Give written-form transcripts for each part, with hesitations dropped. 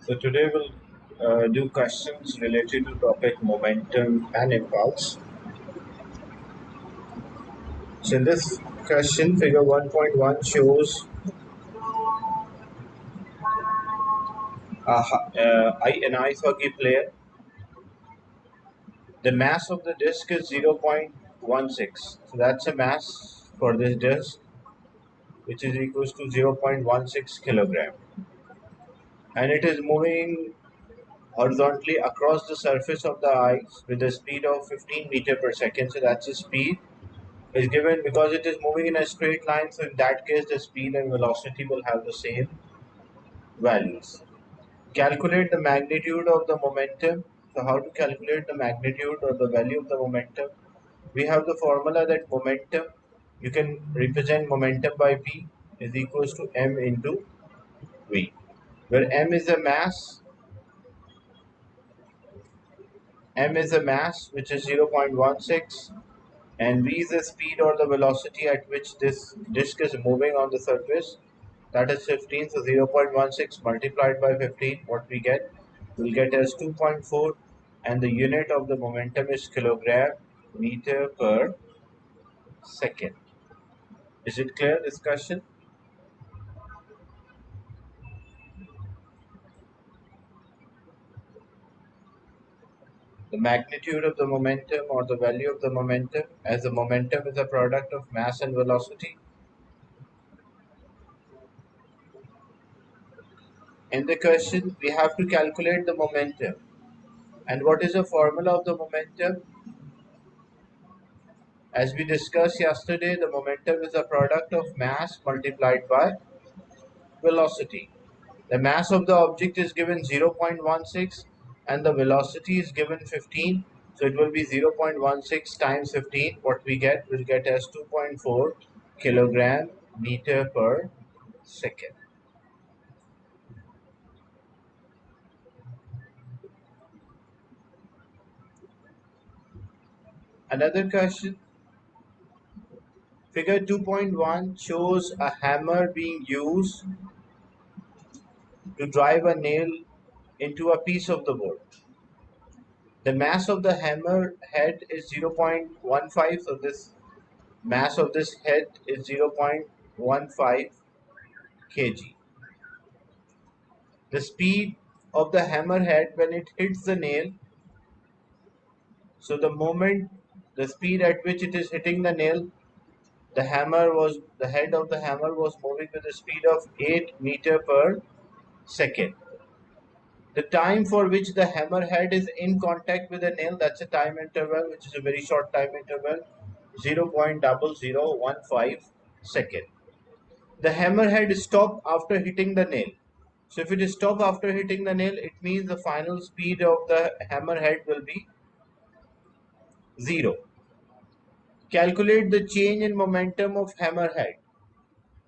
So today we'll do questions related to topic momentum and impulse. So in this question, figure 1.1 shows an ice hockey player. The mass of the disc is 0.16. So that's a mass for this disc, which is equals to 0.16 kilogram. And it is moving horizontally across the surface of the ice with a speed of 15 meter per second. So that's the speed is given because it is moving in a straight line. So in that case, the speed and velocity will have the same values. Calculate the magnitude of the momentum. So how to calculate the magnitude or the value of the momentum? We have the formula that momentum, you can represent momentum by P is equals to M into V, where M is a mass which is 0.16, and v is the speed or the velocity at which this disk is moving on the surface. That is 15. So 0.16 multiplied by 15, what we'll get as 2.4, and the unit of the momentum is kilogram meter per second. Is it clear, discussion? The magnitude of the momentum or the value of the momentum, as the momentum is a product of mass and velocity. In the question, we have to calculate the momentum. And what is the formula of the momentum? As we discussed yesterday, the momentum is a product of mass multiplied by velocity. The mass of the object is given 0.16 and the velocity is given 15. So it will be 0.16 times 15. What we'll get as 2.4 kilogram meter per second. Another question. Figure 2.1 shows a hammer being used to drive a nail into a piece of the wood. The mass of the hammer head is 0.15. So this mass of this head is 0.15 kg. The speed of the hammer head when it hits the nail, so the speed at which it is hitting the nail, the head of the hammer was moving with a speed of 8 meter per second. The time for which the hammer head is in contact with the nail, that's a time interval, which is a very short time interval, 0.0015 second. The hammer head stops after hitting the nail. So if it is stopped after hitting the nail, it means the final speed of the hammer head will be 0. Calculate the change in momentum of hammer head.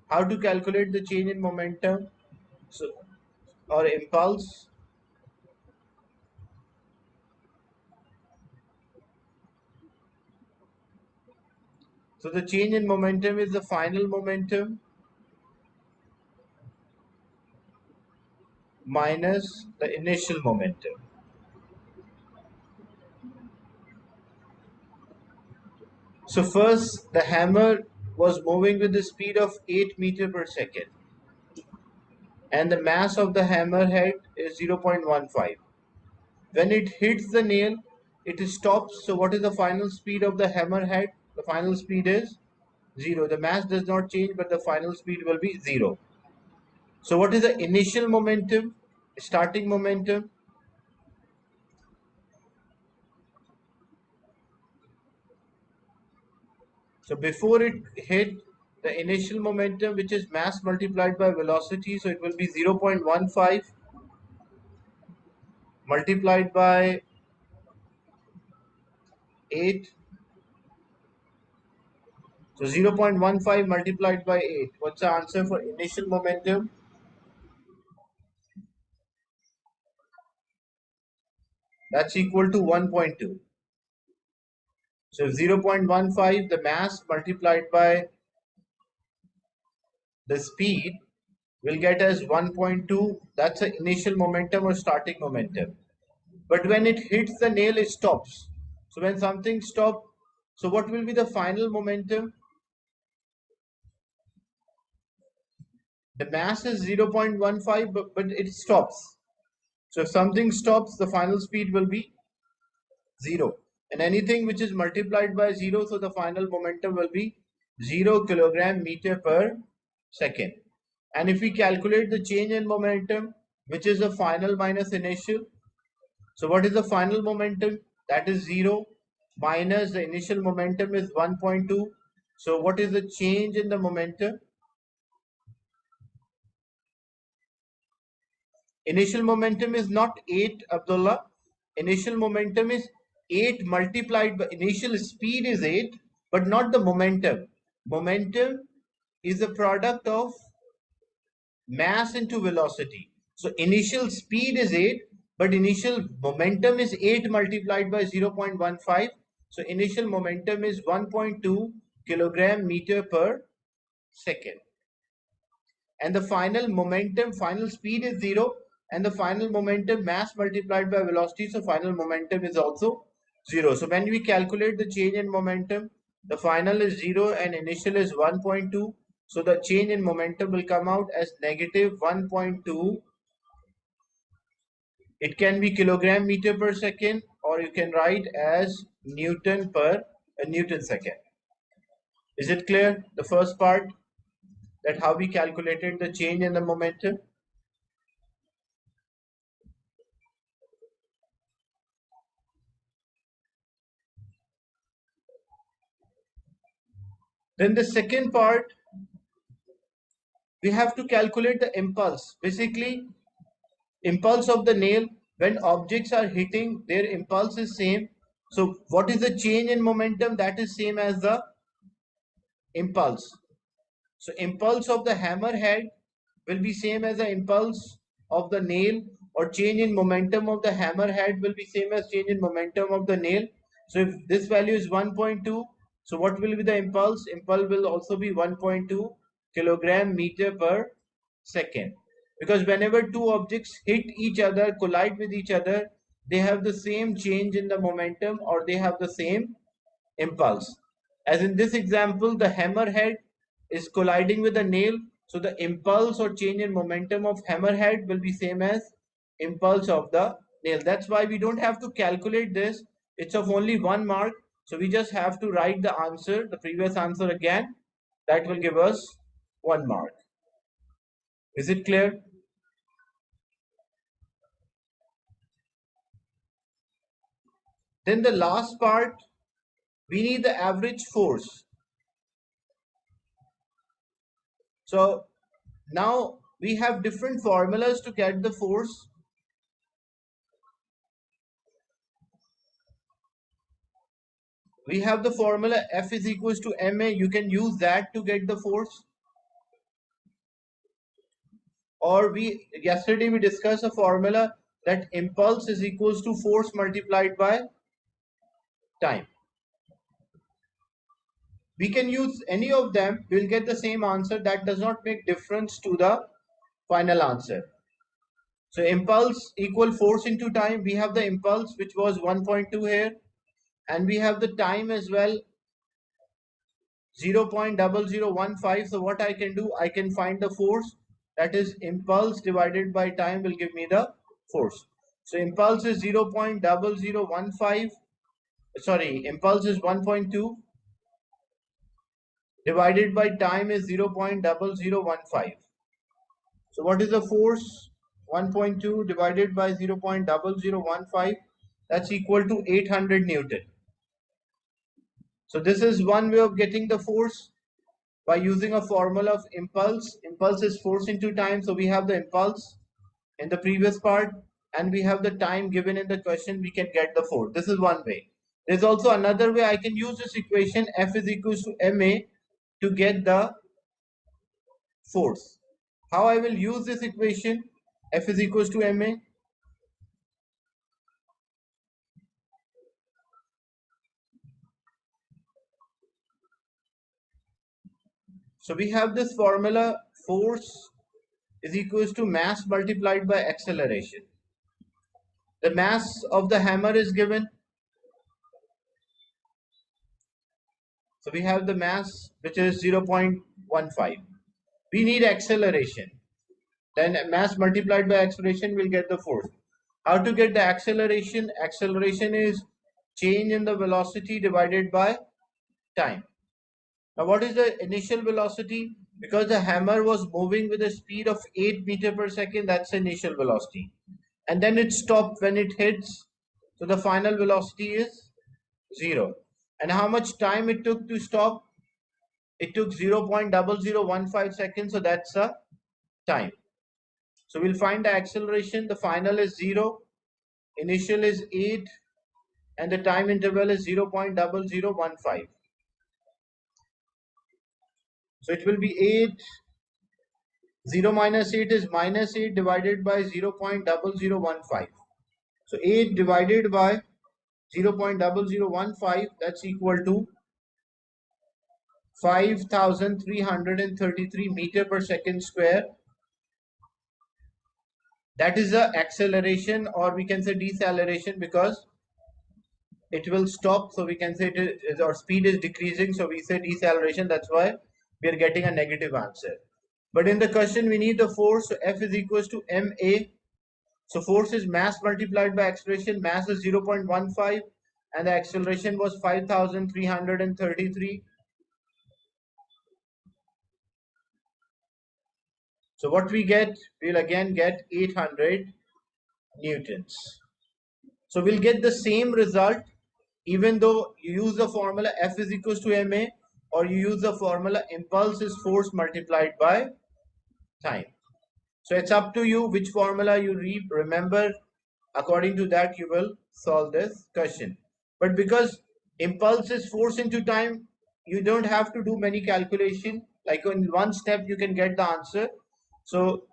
How to calculate the change in momentum or impulse? So the change in momentum is the final momentum minus the initial momentum. So first the hammer was moving with the speed of 8 meter per second, and the mass of the hammer head is 0.15. When it hits the nail, it stops. So what is the final speed of the hammer head? The final speed is 0. The mass does not change, but the final speed will be 0. So what is the initial momentum? Starting momentum? So before it hit the initial momentum, which is mass multiplied by velocity, so it will be 0.15 multiplied by 8. So 0.15 multiplied by 8. What's the answer for initial momentum? That's equal to 1.2. So 0.15, the mass multiplied by the speed, we'll get as 1.2. That's the initial momentum or starting momentum. But when it hits the nail, it stops. So when something stops, so what will be the final momentum? The mass is 0.15, but it stops. So if something stops, the final speed will be 0. And anything which is multiplied by 0, so the final momentum will be 0 kilogram meter per second. And if we calculate the change in momentum, which is the final minus initial, so what is the final momentum? That is 0 minus the initial momentum is 1.2. So what is the change in the momentum? Initial momentum is not 8, Abdullah. Initial momentum is 8 multiplied by initial speed is 8, but not the momentum. Momentum is a product of mass into velocity. So initial speed is 8, but initial momentum is 8 multiplied by 0.15. So initial momentum is 1.2 kilogram meter per second. And the final momentum, final speed is 0, and the final momentum mass multiplied by velocity, so final momentum is also 0. So when we calculate the change in momentum, the final is 0 and initial is 1.2. So the change in momentum will come out as negative 1.2. It can be kilogram meter per second, or you can write as Newton per Newton second. Is it clear? The first part, that how we calculated the change in the momentum. Then the second part, we have to calculate the impulse. Basically, impulse of the nail, when objects are hitting, their impulse is same. So what is the change in momentum? That is same as the impulse. So impulse of the hammer head will be same as the impulse of the nail, or change in momentum of the hammer head will be same as change in momentum of the nail. So if this value is 1.2, so what will be the impulse? Impulse will also be 1.2 kilogram meter per second. Because whenever two objects hit each other, collide with each other, they have the same change in the momentum, or they have the same impulse. As in this example, the hammerhead is colliding with the nail, so the impulse or change in momentum of hammerhead will be same as impulse of the nail. That's why we don't have to calculate this. It's of only 1 mark. So we just have to write the answer, the previous answer again. That will give us 1 mark. Is it clear? Then the last part, we need the average force. So now we have different formulas to get the force. We have the formula F is equals to ma. You can use that to get the force. Or yesterday we discussed a formula that impulse is equals to force multiplied by time. We can use any of them. We'll get the same answer. That does not make difference to the final answer. So impulse equal force into time. We have the impulse, which was 1.2 here, and we have the time as well, 0.0015. So what I can do, I can find the force, that is impulse divided by time will give me the force. So impulse is 0.0015, sorry, impulse is 1.2 divided by time is 0.0015. So what is the force? 1.2 divided by 0.0015, that's equal to 800 Newton. So this is one way of getting the force, by using a formula of impulse. Impulse is force into time. So we have the impulse in the previous part, and we have the time given in the question. We can get the force. This is one way. There's also another way. I can use this equation F is equals to ma to get the force. How I will use this equation F is equals to ma? So we have this formula, force is equals to mass multiplied by acceleration. The mass of the hammer is given. So we have the mass which is 0.15. We need acceleration. Then mass multiplied by acceleration will get the force. How to get the acceleration? Acceleration is change in the velocity divided by time. Now what is the initial velocity? Because the hammer was moving with a speed of 8 meter per second, that's the initial velocity. And then it stopped when it hits. So the final velocity is 0. And how much time it took to stop? It took 0.0015 seconds. So that's the time. So we'll find the acceleration. The final is 0. Initial is 8. And the time interval is 0.0015. So it will be 8. 0 minus 8 is minus 8 divided by 0.0015. So 8 divided by 0.0015, that's equal to 5,333 meter per second square. That is the acceleration, or we can say deceleration, because it will stop. So we can say our speed is decreasing. So we say deceleration. That's why we are getting a negative answer. But in the question, we need the force. So F is equals to ma. So force is mass multiplied by acceleration. Mass is 0.15 and the acceleration was 5,333. So what we get, we'll again get 800 newtons. So we'll get the same result even though you use the formula F is equals to ma, or you use the formula impulse is force multiplied by time. So it's up to you which formula you remember. According to that, you will solve this question. But because impulse is force into time, you don't have to do many calculation. Like in one step, you can get the answer. So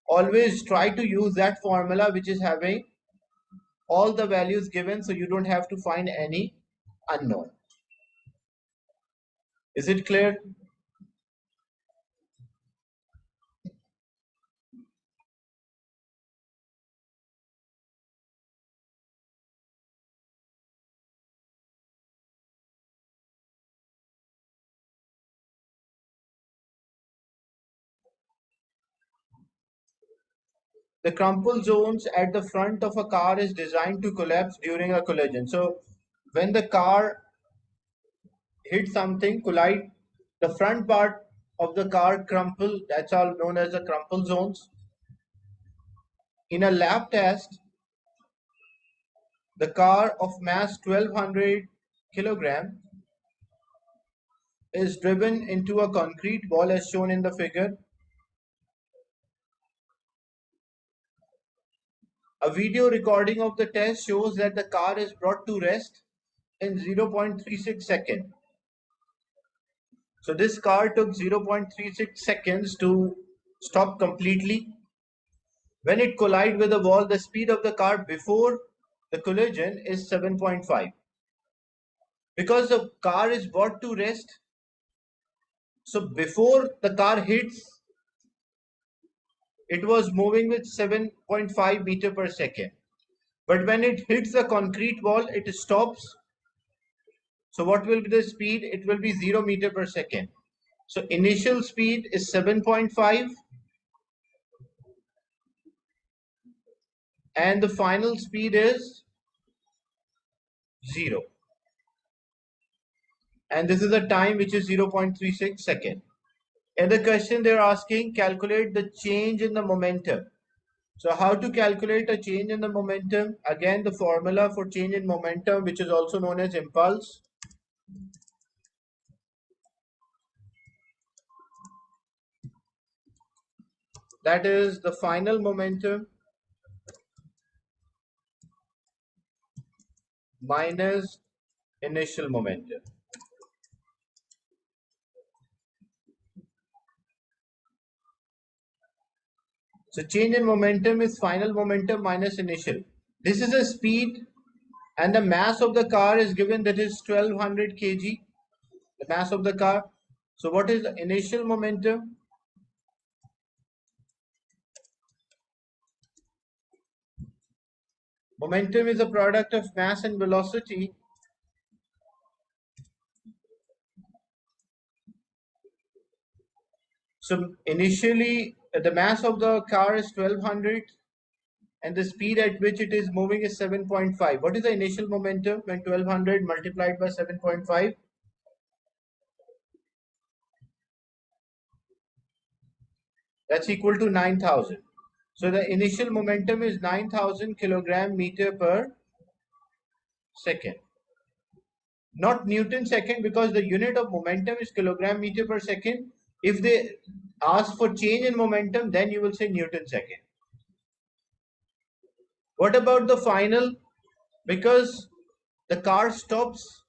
always try to use that formula which is having all the values given, so you don't have to find any unknown. Is it clear? The crumple zones at the front of a car is designed to collapse during a collision. So when the car hits something, collide, the front part of the car crumple. That's all known as the crumple zones. In a lab test, the car of mass 1200 kilogram is driven into a concrete wall as shown in the figure. A video recording of the test shows that the car is brought to rest in 0.36 seconds. So this car took 0.36 seconds to stop completely. When it collided with the wall, the speed of the car before the collision is 7.5. Because the car is brought to rest, so before the car hits, it was moving with 7.5 meter per second. But when it hits the concrete wall, it stops. So what will be the speed? It will be 0 meter per second. So initial speed is 7.5 and the final speed is 0. And this is the time which is 0.36 second. In the question they're asking, calculate the change in the momentum. So how to calculate a change in the momentum? Again, the formula for change in momentum, which is also known as impulse. That is the final momentum minus initial momentum. So change in momentum is final momentum minus initial. This is a speed and the mass of the car is given, that is 1200 kg, the mass of the car. So what is the initial momentum? Momentum is a product of mass and velocity. So initially the mass of the car is 1200 and the speed at which it is moving is 7.5. What is the initial momentum when 1200 multiplied by 7.5? That's equal to 9000. So the initial momentum is 9000 kilogram meter per second. Not Newton second, because the unit of momentum is kilogram meter per second. If they ask for change in momentum, then you will say Newton second. What about the final? Because the car stops.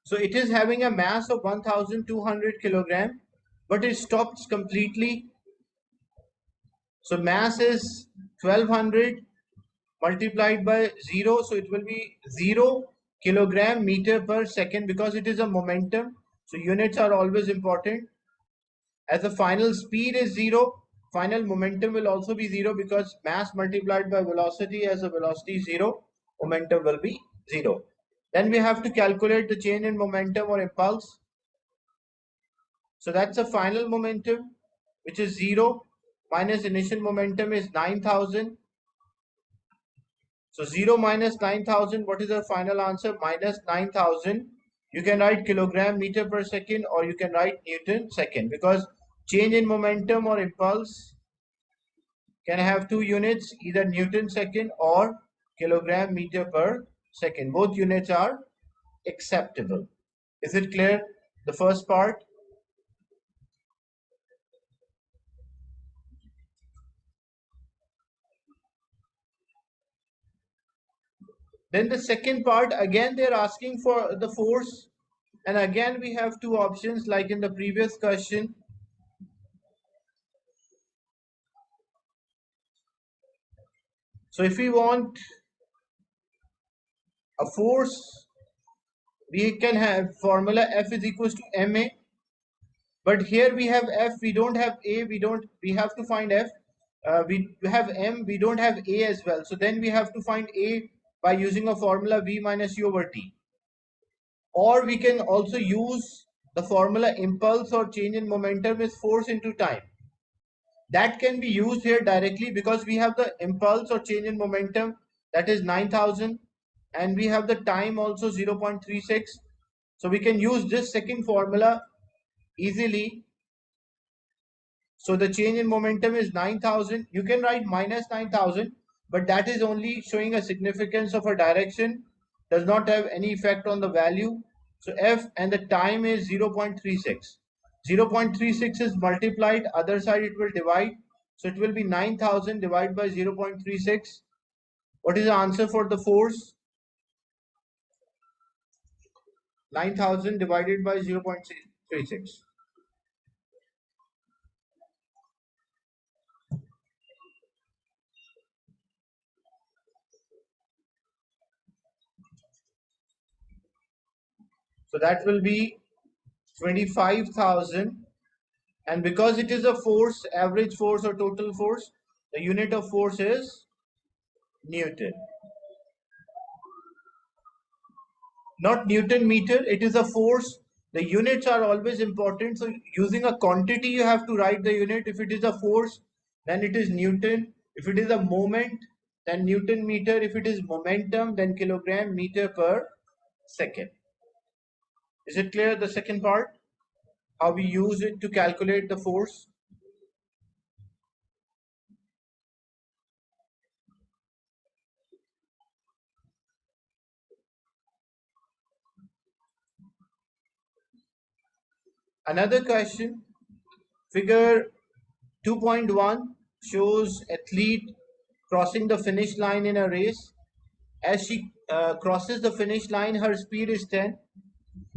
So it is having a mass of 1200 kilogram, but it stops completely. So mass is 1200 multiplied by 0, so it will be 0 kilogram meter per second, because it is a momentum, so units are always important. As the final speed is 0, final momentum will also be 0, because mass multiplied by velocity, as the velocity is 0, momentum will be 0. Then we have to calculate the change in momentum or impulse. So that's the final momentum, which is 0 minus initial momentum is 9000. So 0 minus 9000, what is the final answer? Minus 9000. You can write kilogram meter per second, or you can write Newton second, because change in momentum or impulse can have two units, either Newton second or kilogram meter per second. Both units are acceptable. Is it clear, the first part? Then the second part, again they're asking for the force, and again we have two options like in the previous question. So if we want a force, we can have formula F is equals to ma, but here we have F, we don't have A, we have to find F. We have M, we don't have A as well, so then we have to find A by using a formula V minus U over T. Or we can also use the formula impulse or change in momentum is force into time. That can be used here directly, because we have the impulse or change in momentum, that is 9000, and we have the time also 0.36. So we can use this second formula easily. So the change in momentum is 9000. You can write minus 9000, but that is only showing a significance of a direction, does not have any effect on the value. So F and the time is 0.36. 0.36 is multiplied, other side it will divide. So it will be 9000 divided by 0.36. What is the answer for the force? 9000 divided by 0.36. So that will be 25,000. And because it is a force, average force or total force, the unit of force is Newton. Not Newton meter, it is a force. The units are always important. So using a quantity, you have to write the unit. If it is a force, then it is Newton. If it is a moment, then Newton meter. If it is momentum, then kilogram meter per second. Is it clear, the second part? How we use it to calculate the force? Another question, figure 2.1 shows athlete crossing the finish line in a race. As she crosses the finish line, her speed is 10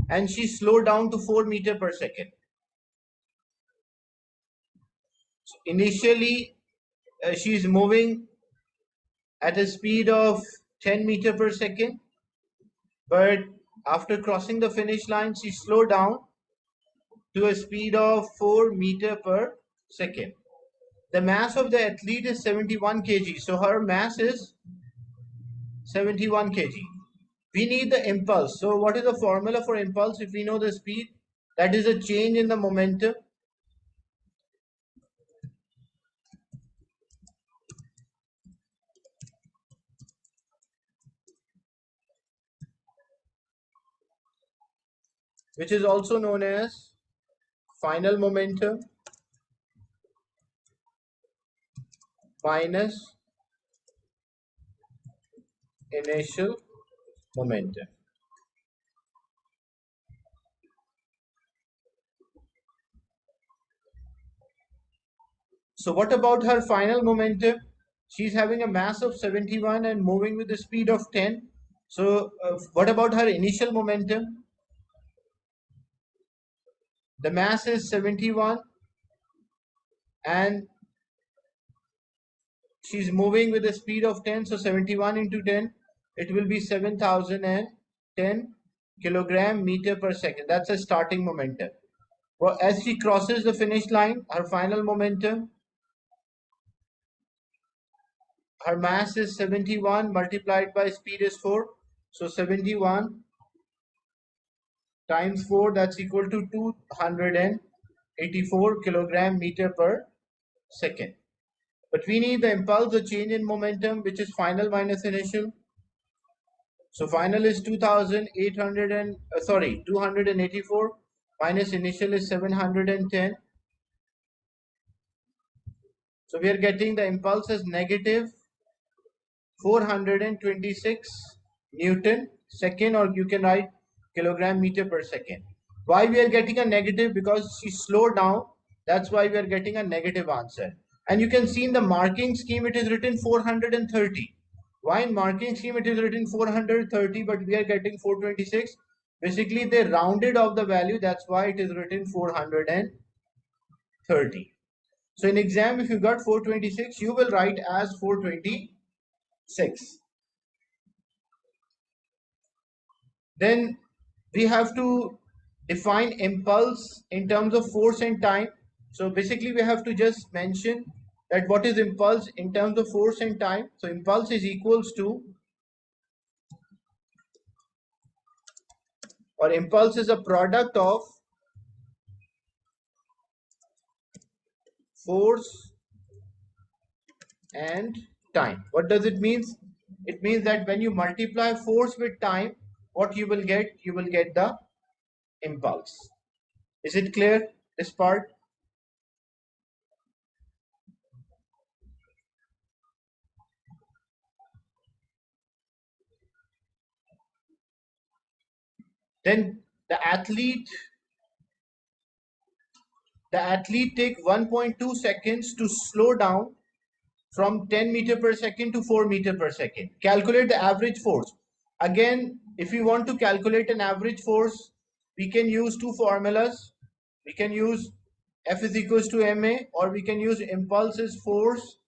and she slowed down to 4 meter per second. So initially, she is moving at a speed of 10 meter per second, but after crossing the finish line, she slowed down to a speed of 4 meter per second. The mass of the athlete is 71 kg. So her mass is 71 kg. We need the impulse. So what is the formula for impulse? If we know the speed, that is a change in the momentum, which is also known as final momentum minus initial momentum. So what about her final momentum? She's having a mass of 71 and moving with the speed of 10. So what about her initial momentum? The mass is 71 and she's moving with a speed of 10. So 71 into 10, it will be 7010 kilogram meter per second. That's a starting momentum. Well, as she crosses the finish line, her final momentum, her mass is 71 multiplied by speed is 4. So 71 times 4, that's equal to 284 kilogram meter per second. But we need the impulse, the change in momentum, which is final minus initial. So final is 284 minus initial is 710. So we are getting the impulse as negative 426 Newton second, or you can write kilogram meter per second. Why we are getting a negative? Because she slowed down. That's why we are getting a negative answer. And you can see in the marking scheme it is written 430. Why in marking scheme it is written 430 but we are getting 426? Basically they rounded off the value. That's why it is written 430. So in exam, if you got 426, you will write as 426. Then we have to define impulse in terms of force and time. So basically we have to just mention that what is impulse in terms of force and time. So impulse is equals to, or impulse is a product of force and time. What does it mean? It means that when you multiply force with time, what you will get? You will get the impulse. Is it clear, this part? Then the athlete take 1.2 seconds to slow down from 10 meter per second to 4 meter per second. Calculate the average force. Again, if we want to calculate an average force, we can use two formulas. We can use F is equals to ma, or we can use impulse is force.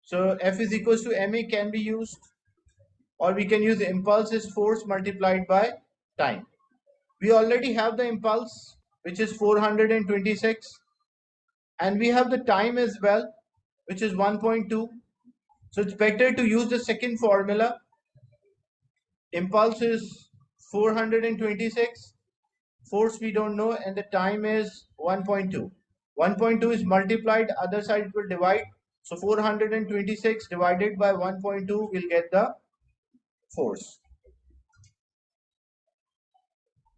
So F is equals to ma can be used, or we can use impulse is force multiplied by time. We already have the impulse, which is 426, and we have the time as well, which is 1.2. So it's better to use the second formula. Impulse is 426, force we don't know, and the time is 1.2. 1.2 is multiplied, other side it will divide. So 426 divided by 1.2 will get the force.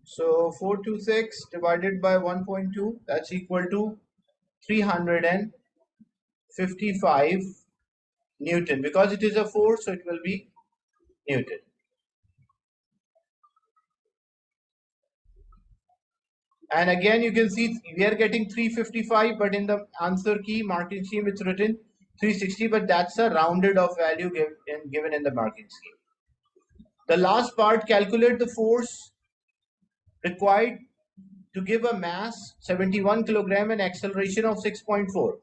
So 426 divided by 1.2, that's equal to 355 Newton. Because it is a force, so it will be Newton. And again, you can see we are getting 355, but in the answer key marking scheme, it's written 360, but that's a rounded off value given in the marking scheme. The last part, calculate the force required to give a mass 71 kilogram and acceleration of 6.4.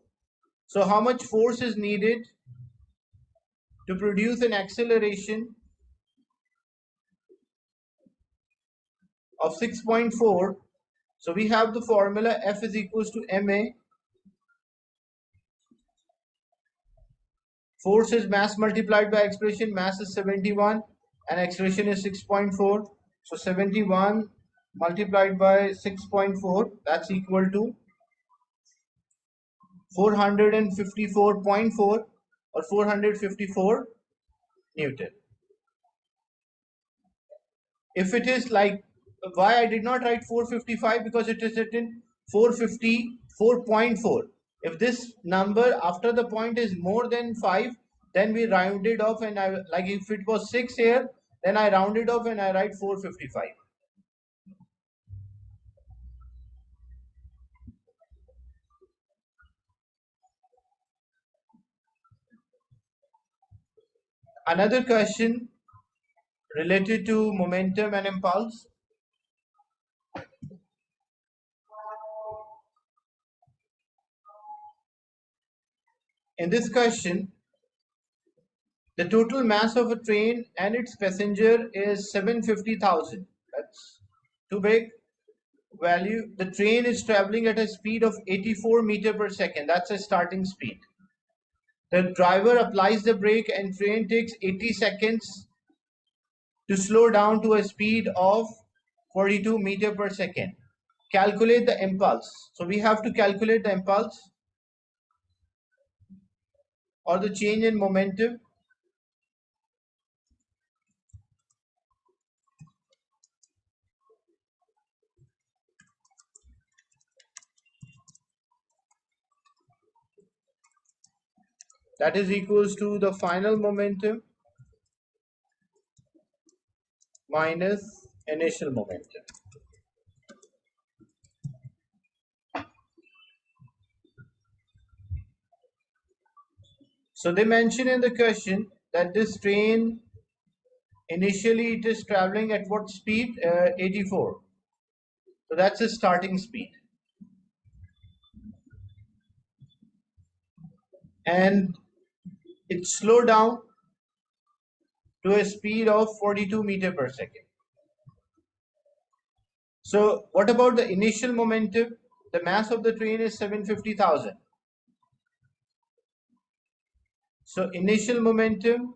So how much force is needed to produce an acceleration of 6.4. So we have the formula F is equals to ma. Force is mass multiplied by acceleration. Mass is 71 and acceleration is 6.4. So 71 multiplied by 6.4, that's equal to 454.4 or 454 Newton. If it is like, why I did not write 455, because it is written 454.4. If this number after the point is more than 5, then we round it off, and I, like if it was 6 here, then I round it off and I write 455. Another question related to momentum and impulse. In this question, the total mass of a train and its passenger is 750,000. That's too big value. The train is traveling at a speed of 84 meter per second. That's a starting speed. The driver applies the brake and train takes 80 seconds to slow down to a speed of 42 meter per second. Calculate the impulse. So we have to calculate the impulse or the change in momentum. That is equals to the final momentum minus initial momentum. So they mention in the question that this train initially it is traveling at what speed? 84. So that's the starting speed. And it slowed down to a speed of 42 meter per second. So what about the initial momentum? The mass of the train is 750,000. So initial momentum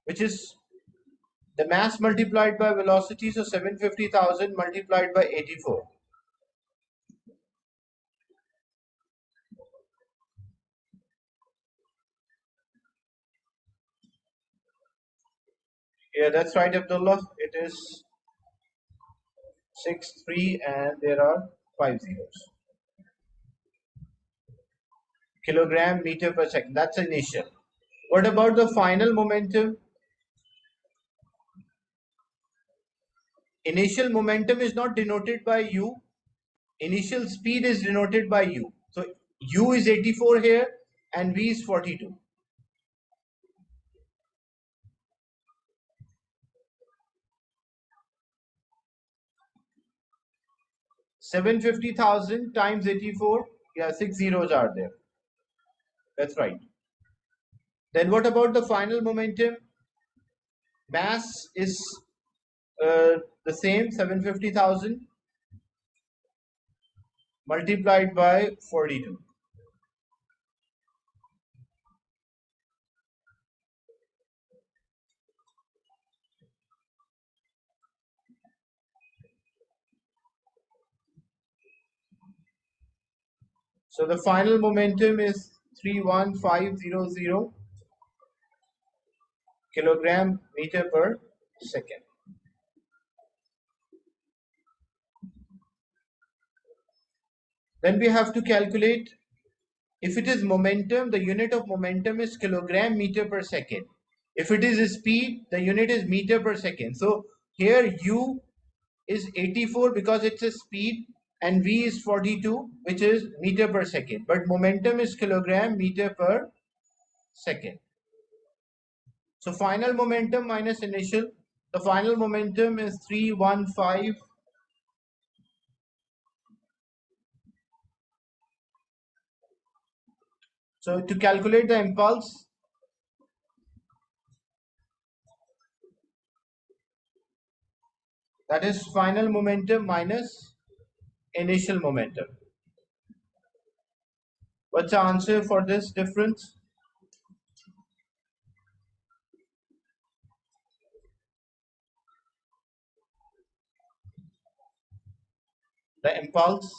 which is the mass multiplied by velocity, so 750,000 multiplied by 84. Yeah, that's right, Abdullah. It is 6, 3, and there are 5 zeros. Kilogram meter per second. That's initial. What about the final momentum? Initial momentum is not denoted by u. Initial speed is denoted by u. So u is 84 here and v is 42. 750,000 times 84. Yeah, 6 zeros are there. That's right. Then what about the final momentum? Mass is the same, 750,000 multiplied by 42. So the final momentum is 31500 kilogram meter per second. Then we have to calculate, if it is momentum, the unit of momentum is kilogram meter per second. If it is speed, the unit is meter per second. So here u is 84 because it's a speed, and v is 42, which is meter per second. But momentum is kilogram meter per second. So final momentum minus initial. The final momentum is 315. So to calculate the impulse, That is final momentum minus initial momentum. What's the answer for this difference? The impulse.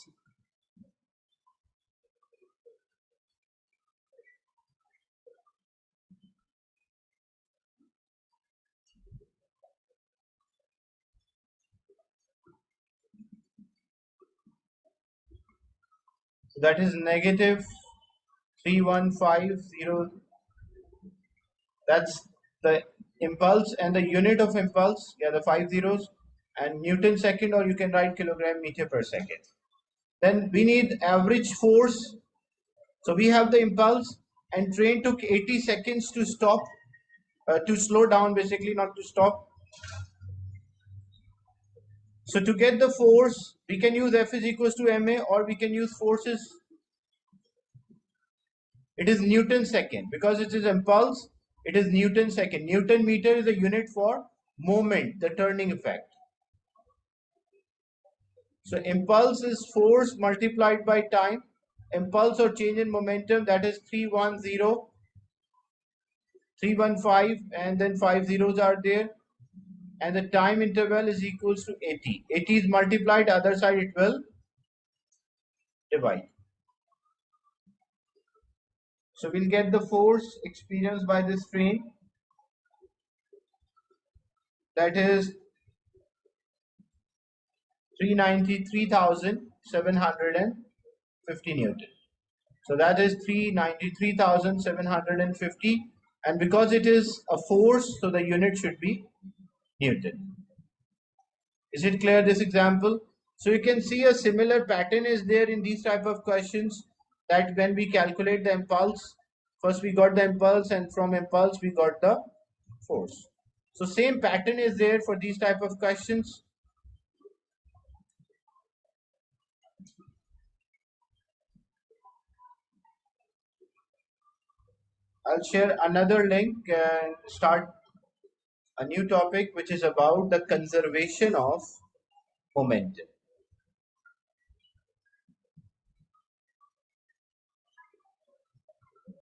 That is negative 3150. That's the impulse and the unit of impulse. Yeah, the 5 zeros and Newton second, or you can write kilogram meter per second. Then we need average force. So we have the impulse, and train took 80 seconds to stop, to slow down, basically, not to stop. So to get the force, we can use F is equals to ma, or we can use forces. It is Newton second because it is impulse. It is Newton second. Newton meter is a unit for moment, the turning effect. So impulse is force multiplied by time. Impulse or change in momentum, that is 310, 315, and then 5 zeros are there. And the time interval is equals to 80. 80 is multiplied, other side it will divide. So we'll get the force experienced by this train, that is 393,750 Newton. So that is 393,750, and because it is a force, so the unit should be Newton. Is it clear, this example? So you can see a similar pattern is there in these type of questions, that when we calculate the impulse, first we got the impulse, and from impulse we got the force. So same pattern is there for these type of questions. I'll share another link and start a new topic which is about the conservation of momentum.